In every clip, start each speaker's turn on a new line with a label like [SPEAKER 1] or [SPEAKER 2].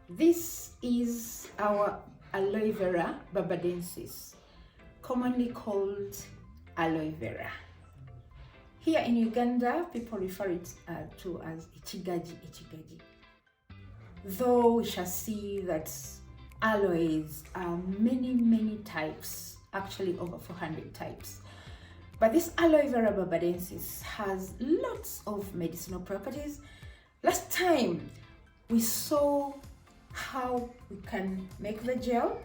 [SPEAKER 1] This is our Aloe Vera barbadensis, commonly called aloe vera. Here in Uganda, people refer it to as ichigaji. Though we shall see that aloes are many types, actually over 400 types. But this aloe vera barbadensis has lots of medicinal properties. Last time we saw how we can make the gel.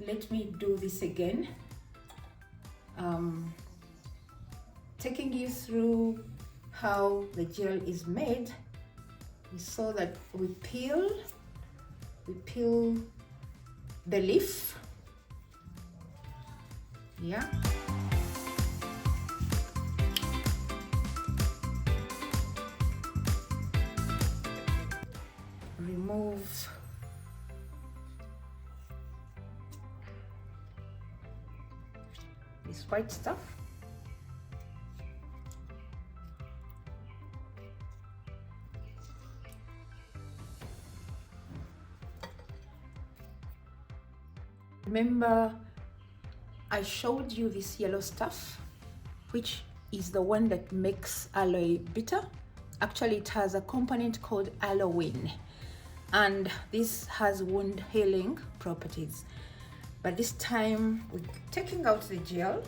[SPEAKER 1] Let me do this again. Taking you through how the gel is made. We saw that we peel the leaf, yeah. Remove this white stuff. Remember, I showed you this yellow stuff, which is the one that makes aloe bitter. Actually, it has a component called aloe, and this has wound healing properties. But this time we're taking out the gel.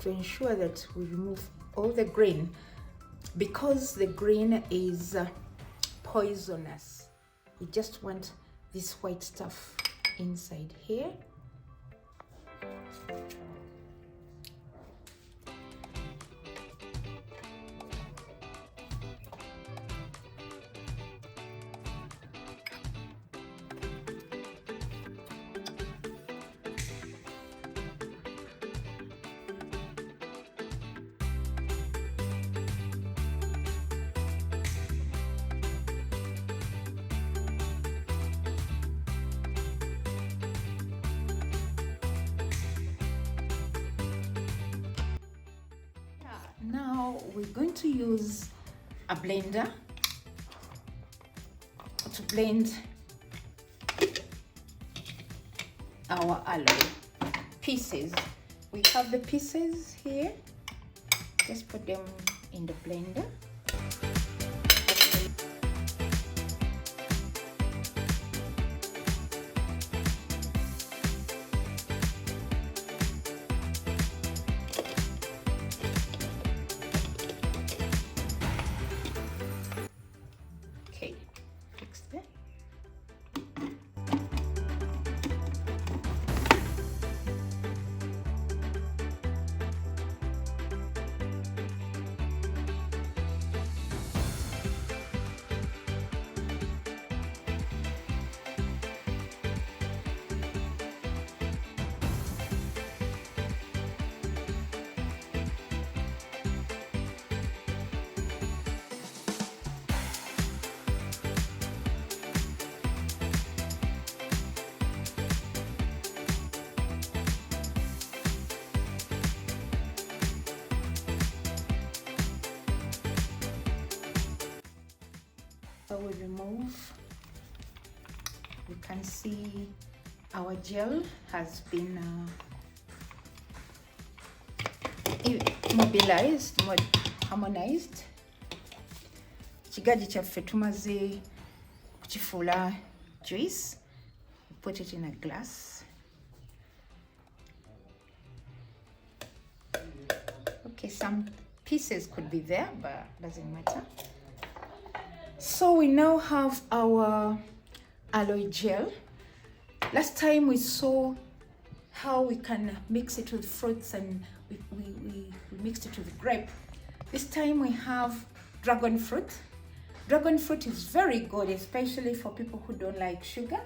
[SPEAKER 1] To ensure that we remove all the green, because the green is poisonous. We just want this white stuff inside here. Now we're going to use a blender to blend our aloe pieces. We have the pieces here. Just put them in the blender. So we remove, you can see our gel has been mobilized, harmonized. Ikigaji kyaffe tumaze kukifuula juice. Put it in a glass. Okay, some pieces could be there, but doesn't matter. So we now have our aloe gel. Last time we saw how we can mix it with fruits, and we mixed it with grape. This time we have dragon fruit. Dragon fruit is very good, especially for people who don't like sugar,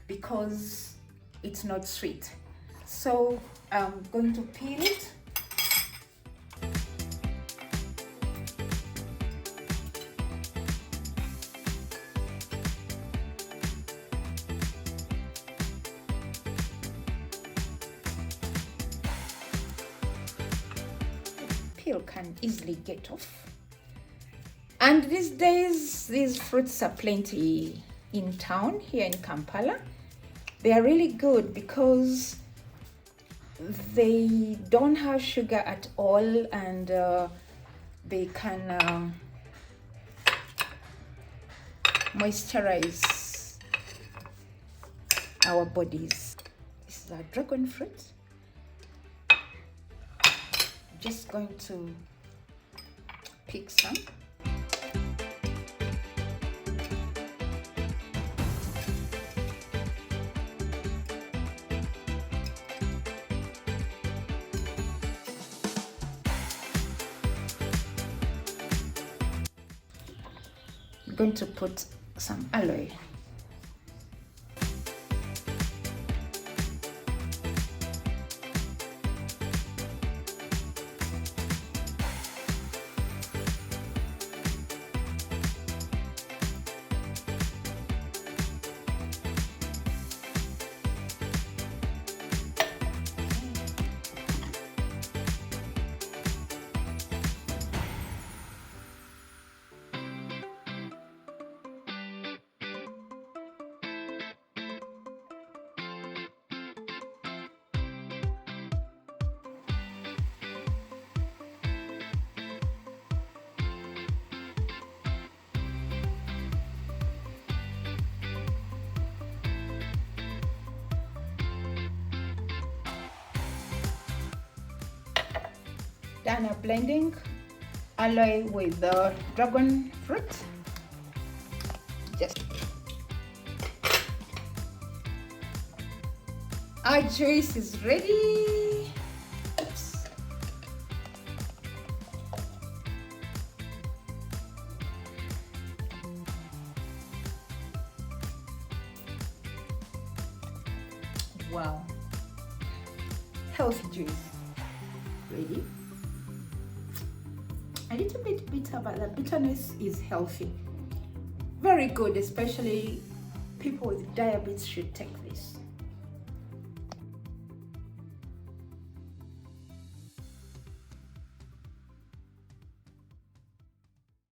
[SPEAKER 1] because it's not sweet. So I'm going to peel it. peel can easily get off. And these days, these fruits are plenty in town here in Kampala. They are really good because they don't have sugar at all, and they can moisturize our bodies. This is our dragon fruit. Just going to pick some. I'm going to put some aloe. Done blending aloe with the dragon fruit. Just our juice is ready. Oops. Wow, healthy juice ready. A little bit bitter, but the bitterness is healthy. Very good, especially people with diabetes should take this.